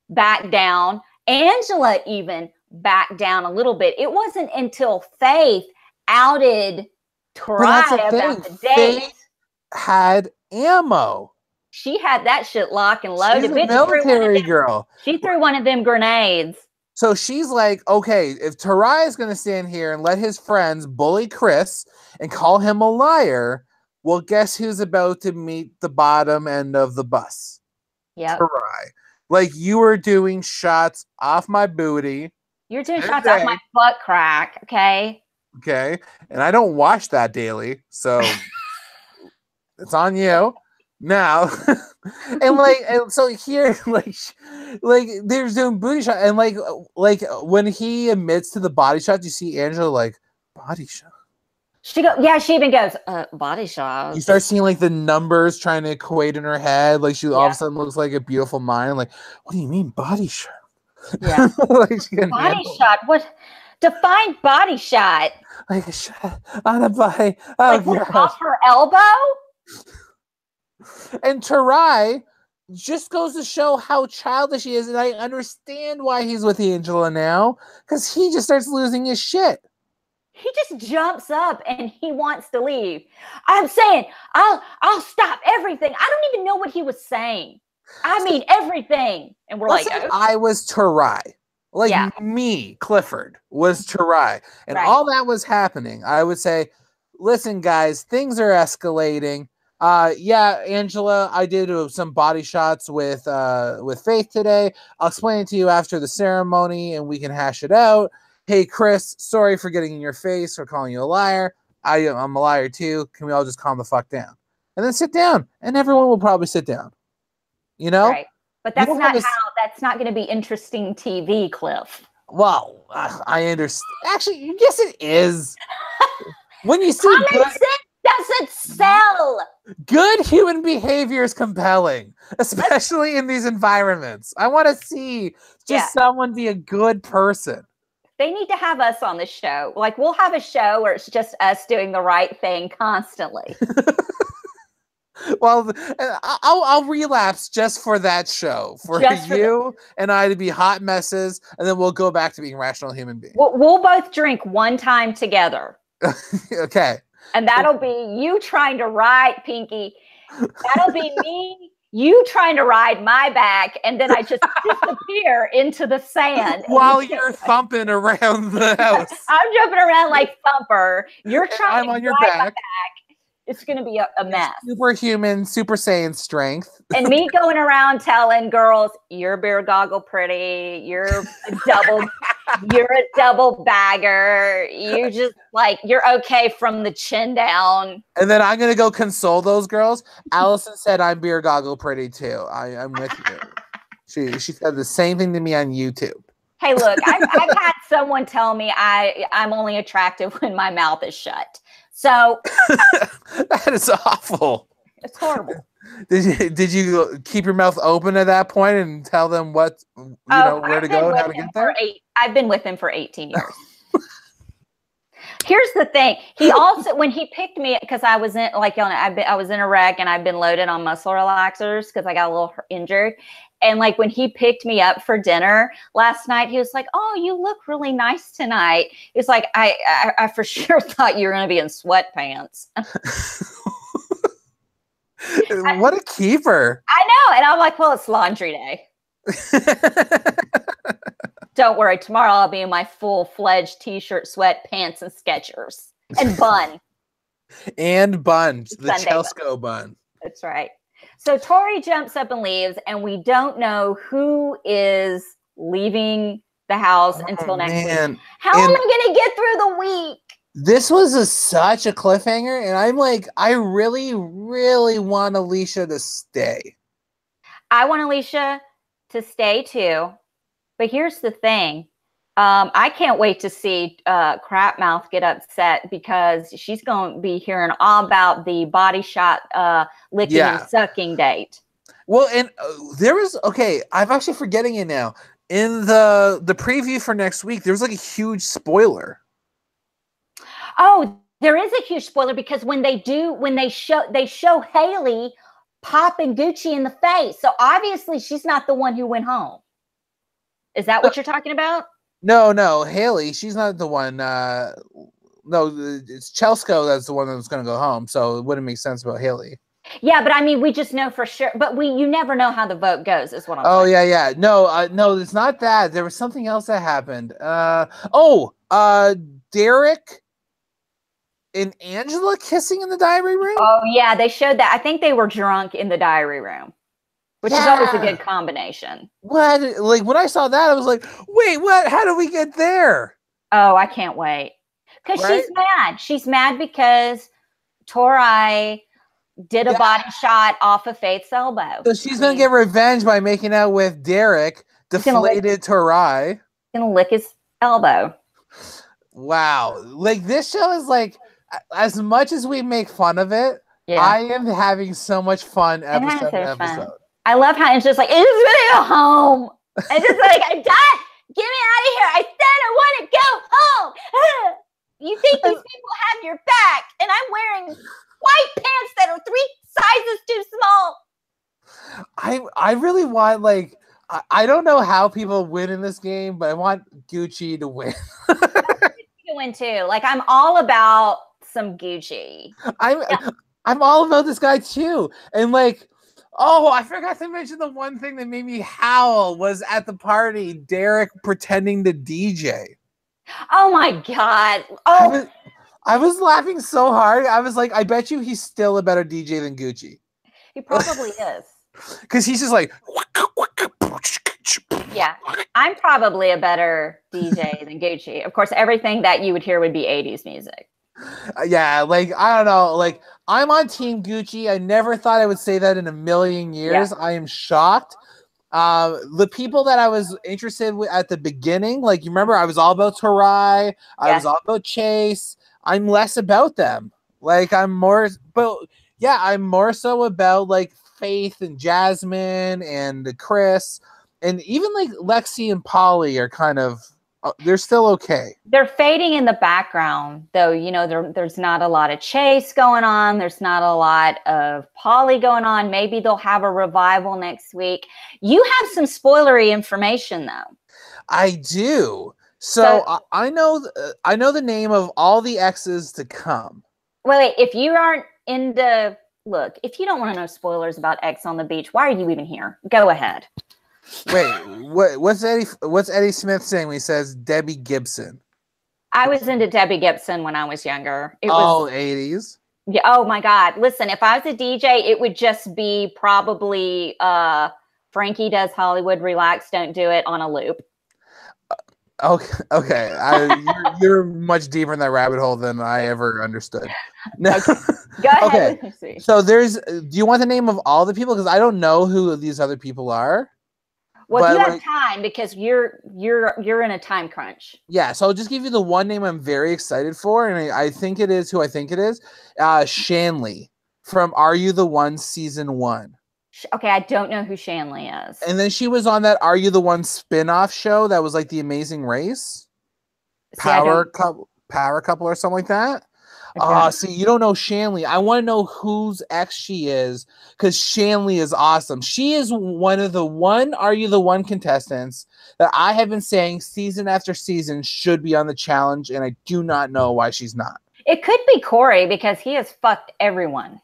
backed down. Angela even backed down a little bit. It wasn't until Faith outed Tariah about the date. Faith had ammo. She had that shit locked and loaded. She's a military girl. She threw one of them grenades. So she's like, okay, if Tariah is going to stand here and let his friends bully Chris and call him a liar, well, guess who's about to meet the bottom end of the bus? Yeah, Tariah. Like, you were doing shots off my booty. You're doing shots off my butt crack, okay? Okay, and I don't watch that daily, so it's on you. Now, and so here, like they're doing booty shot, and like when he admits to the body shot, you see Angela like, body shot. She even goes, body shot. You start seeing like the numbers trying to equate in her head, like she all of a sudden looks like a beautiful mind. Like, what do you mean body shot? Yeah, body shot. What? Define body shot. Like a shot on a body. Oh, like off her elbow. And Tariah just goes to show how childish he is, and I understand why he's with Angela now, because he just starts losing his shit. He just jumps up and he wants to leave. I'm saying, I'll stop everything. I don't even know what he was saying. I mean, everything. And we're like, oh. I was Tariah. Like me, Clifford, was Tariah. And all that was happening. I would say, listen, guys, things are escalating. Angela, I did some body shots with Faith today. I'll explain it to you after the ceremony and we can hash it out. Hey, Chris, sorry for getting in your face or calling you a liar. I'm a liar too. Can we all just calm the fuck down? And then sit down, and everyone will probably sit down. You know? Right. But that's not going to be interesting TV, Cliff. Well, I understand. Actually, yes, it is. When you see doesn't sell. Good human behavior is compelling, especially in these environments. I want to see someone be a good person. They need to have us on the show. Like, we'll have a show where it's just us doing the right thing constantly. Well, I'll relapse just for that show. For you and I to be hot messes, and then we'll go back to being rational human beings. We'll both drink one time together. Okay. And that'll be you trying to ride, Pinky. That'll be me, you trying to ride my back, and then I just disappear into the sand. While you're thumping around the house. I'm jumping around like Thumper. You're trying to on your ride back. my back. It's going to be a mess. Superhuman, Super Saiyan strength. And me going around telling girls, you're beer goggle pretty. You're a double bagger. You just you're okay from the chin down. And then I'm going to go console those girls. Allison said I'm beer goggle pretty too. I'm with you. She said the same thing to me on YouTube. Hey, look, I've had someone tell me I'm only attractive when my mouth is shut. So that is awful. It's horrible. Did you keep your mouth open at that point and tell them what where to go and how to get there? I've been with him for 18 years. Here's the thing. He also, when he picked me, because I was in I was in a wreck and I've been loaded on muscle relaxers because I got a little injured. And like when he picked me up for dinner last night, he was like, "Oh, you look really nice tonight." He was like, I for sure thought you were going to be in sweatpants. What a keeper. I know. And I'm like, well, it's laundry day. Don't worry. Tomorrow I'll be in my full-fledged t-shirt, sweatpants, and Skechers. And bun. And bun. The Sunday Chelsco bun. That's right. So Tori jumps up and leaves, and we don't know who is leaving the house until next week. How am I going to get through the week? This was such a cliffhanger, and I'm like, I really, really want Alicia to stay. I want Alicia to stay too, but here's the thing. I can't wait to see Crapmouth get upset because she's going to be hearing all about the body shot licking and sucking date. Well, and there was, I'm actually forgetting it now. In the preview for next week, there was like a huge spoiler. Oh, there is a huge spoiler because when they show Haley popping Gucci in the face. So obviously she's not the one who went home. Is that what you're talking about? No, Haley, she's not the one. No, it's Chelsco that's the one that's going to go home. So it wouldn't make sense about Haley. Yeah, but I mean, we just know for sure. But you never know how the vote goes, is what I'm saying. Oh, yeah. No, it's not that. There was something else that happened. Derek and Angela kissing in the diary room? Oh, yeah, they showed that. I think they were drunk in the diary room, which is always a good combination. What? Like, when I saw that, I was like, wait, what? How do we get there? Oh, I can't wait. Because she's mad. She's mad because Tori did a body shot off of Faith's elbow. So she's going to get revenge by making out with Derek, deflated Tori. He's going to lick his elbow. Wow. Like, this show is like, as much as we make fun of it, I am having so much fun episode to episode. I love how it's just like, it's really a home. It's just like, I'm done. Get me out of here. I said I want to go home. You think these people have your back, and I'm wearing white pants that are 3 sizes too small. I really want, like, I don't know how people win in this game, but I want Gucci to win. To win too. Like, I'm all about some Gucci. I'm all about this guy too. And like, oh, I forgot to mention the one thing that made me howl was at the party, Derek pretending to DJ. Oh my God. Oh, I was laughing so hard. I was like, I bet you he's still a better DJ than Gucci. He probably is. Because he's just like, yeah, I'm probably a better DJ than Gucci. Of course, everything that you would hear would be 80s music. Yeah, like, I don't know. Like, I'm on Team Gucci. I never thought I would say that in a million years. Yeah. I am shocked. The people that I was interested with at the beginning, like, you remember, I was all about Tarai. I was all about Chase. I'm less about them. Like, I'm more so about, like, Faith and Jasmine and Chris. And even, like, Lexi and Polly are kind of, they're still okay. They're fading in the background, though. You know, there's not a lot of Chase going on. There's not a lot of Polly going on. Maybe they'll have a revival next week. You have some spoilery information, though. I do. So I know the name of all the exes to come. Wait, if you aren't into, look, if you don't want to know spoilers about X on the Beach, why are you even here? Go ahead. Wait, what's Eddie Smith saying when he says Debbie Gibson? I was into Debbie Gibson when I was younger. It was 80s. Yeah. Oh my God. Listen, if I was a DJ, it would just be probably Frankie Does Hollywood, Relax, Don't Do It on a loop. Okay. You're much deeper in that rabbit hole than I ever understood. No. Okay. Go ahead. Okay. So do you want the name of all the people? Because I don't know who these other people are. Well, but if you have like, time, because you're in a time crunch. yeah, so I'll just give you the one name I'm very excited for, and I think it is who I think it is. Shanley from Are You the One season 1. Okay, I don't know who Shanley is. And then she was on that Are You the One spin-off show that was like The Amazing Race. Power couple or something like that. See, you don't know Shanley. I want to know whose ex she is, because Shanley is awesome. She is one of the Are You the One contestants that I have been saying season after season should be on the challenge, and I do not know why she's not. It could be Corey, because he has fucked everyone.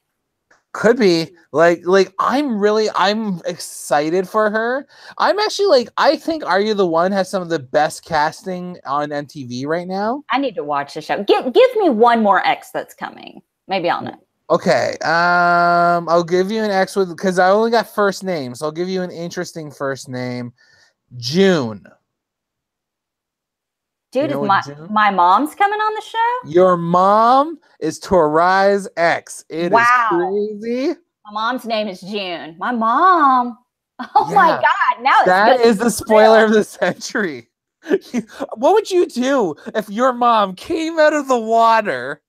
Could be. Like I'm excited for her. I'm actually like, I think Are You the One has some of the best casting on MTV right now. I need to watch the show. Give me one more ex that's coming. Maybe I'll know. Okay. I'll give you an ex because I only got first names. So I'll give you an interesting first name. June. Dude, is my mom's coming on the show? Your mom is Torai's ex. It is crazy. My mom's name is June. My mom. Oh my God. Now that is the spoiler of the century. What would you do if your mom came out of the water,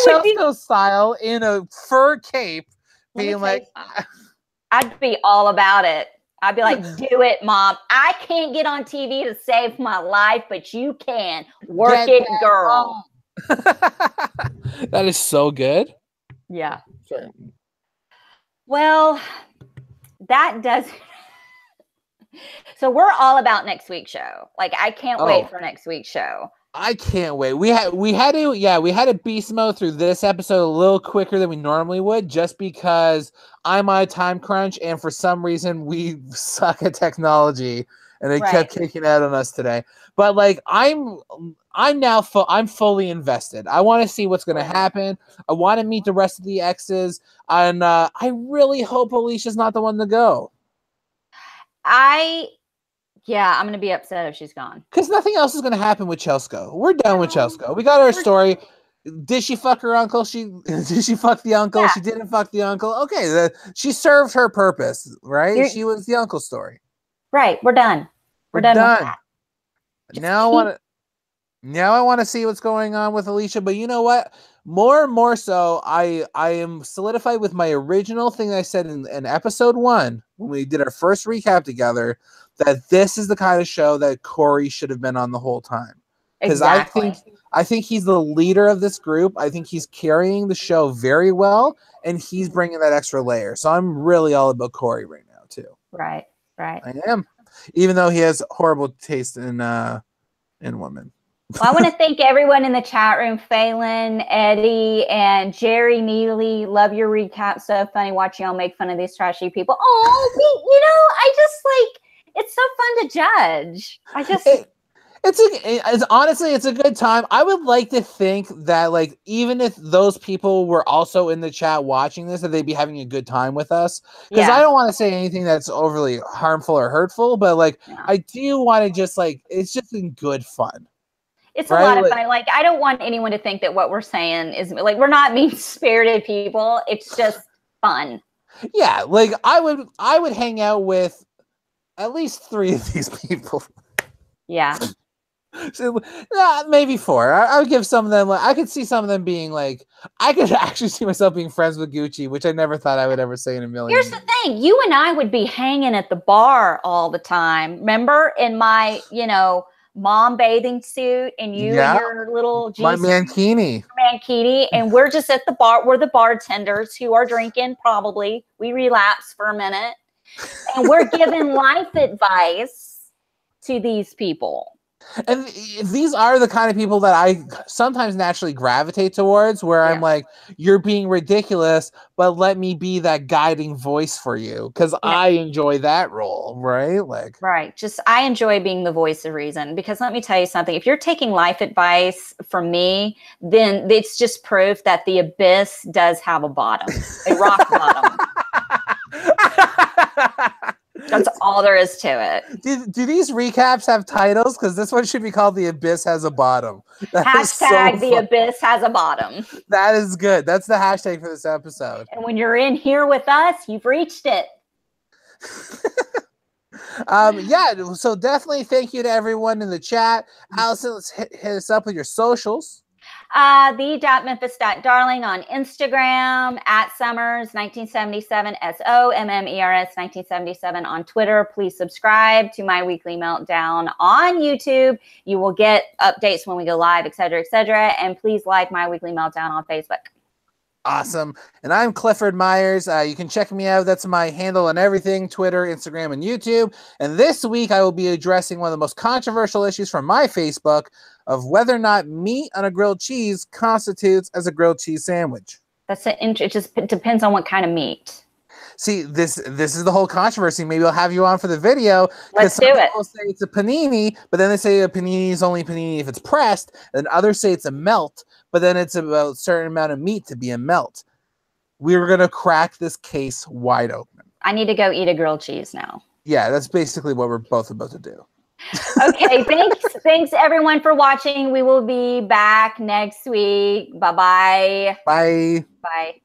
Chelsea style, in a fur cape, being like, I'd be all about it. I'd be like, do it, Mom. I can't get on TV to save my life, but you can. Work it, girl. That is so good. Yeah. Sure. Well, that does. So we're all about next week's show. Like, I can't wait for next week's show. I can't wait. We had to beast mode through this episode a little quicker than we normally would, just because I'm on a time crunch, and for some reason we suck at technology, and they kept kicking out on us today. But like, I'm fully invested. I want to see what's going to happen. I want to meet the rest of the exes, and I really hope Alicia's not the one to go. Yeah, I'm going to be upset if she's gone. Because nothing else is going to happen with Chelsea. We're done with Chelsea. We got our story. Did she fuck her uncle? Did she fuck the uncle? Yeah. She didn't fuck the uncle. Okay, she served her purpose, right? She was the uncle story. Right, we're done. We're done with that. Now I want to see what's going on with Alicia. But you know what? More and more so, I am solidified with my original thing I said in episode 1 when we did our first recap together, that this is the kind of show that Corey should have been on the whole time. Because I think he's the leader of this group. I think he's carrying the show very well, and he's bringing that extra layer. So I'm really all about Corey right now too. Right. I am, even though he has horrible taste in women. Well, I want to thank everyone in the chat room, Phelan, Eddie, and Jerry Neely. Love your recap. So funny watching y'all make fun of these trashy people. Oh, I just like, it's so fun to judge. It's a good time. I would like to think that, like, even if those people were also in the chat watching this, that they'd be having a good time with us. Because I don't want to say anything that's overly harmful or hurtful, but like, I do want to just like, it's just been good fun. It's a lot of fun. Like, I don't want anyone to think that what we're saying is like, we're not mean-spirited people. It's just fun. Yeah, like I would hang out with at least 3 of these people. Yeah. So, maybe 4. I would give some of them. I could see some of them being like, I could actually see myself being friends with Gucci, which I never thought I would ever say in a million. Here's the thing: you and I would be hanging at the bar all the time. Remember, in my mom bathing suit, and you and your little my mankini, and we're just at the bar. We're the bartenders who are drinking. Probably we relapse for a minute, and we're giving life advice to these people. And these are the kind of people that I sometimes naturally gravitate towards, where I'm like, you're being ridiculous, but let me be that guiding voice for you, because I enjoy that role, right? Like, just I enjoy being the voice of reason, because let me tell you something. If you're taking life advice from me, then it's just proof that the abyss does have a bottom, a rock bottom. That's all there is to it. Do these recaps have titles? Because this one should be called The Abyss Has a Bottom. Hashtag The Abyss Has a Bottom. That is good. That's the hashtag for this episode. And when you're in here with us, you've reached it. Yeah, so definitely thank you to everyone in the chat. Allison, let's hit us up with your socials. The.memphis.darling on Instagram, at Summers 1977, SOMMERS 1977 on Twitter. Please subscribe to my weekly meltdown on YouTube. You will get updates when we go live, etc., etc. And please like my weekly meltdown on Facebook. Awesome. And I'm Clifford Myers. You can check me out. That's my handle on everything, Twitter, Instagram, and YouTube. And this week I will be addressing one of the most controversial issues from my Facebook of whether or not meat on a grilled cheese constitutes as a grilled cheese sandwich. It just depends on what kind of meat. See, this is the whole controversy. Maybe I'll have you on for the video. Let's do it. People say it's a panini, but then they say a panini is only panini if it's pressed. And others say it's a melt, but then it's about a certain amount of meat to be a melt. We're going to crack this case wide open. I need to go eat a grilled cheese now. Yeah, that's basically what we're both about to do. Okay, thanks everyone for watching. We will be back next week. Bye-bye. Bye. Bye.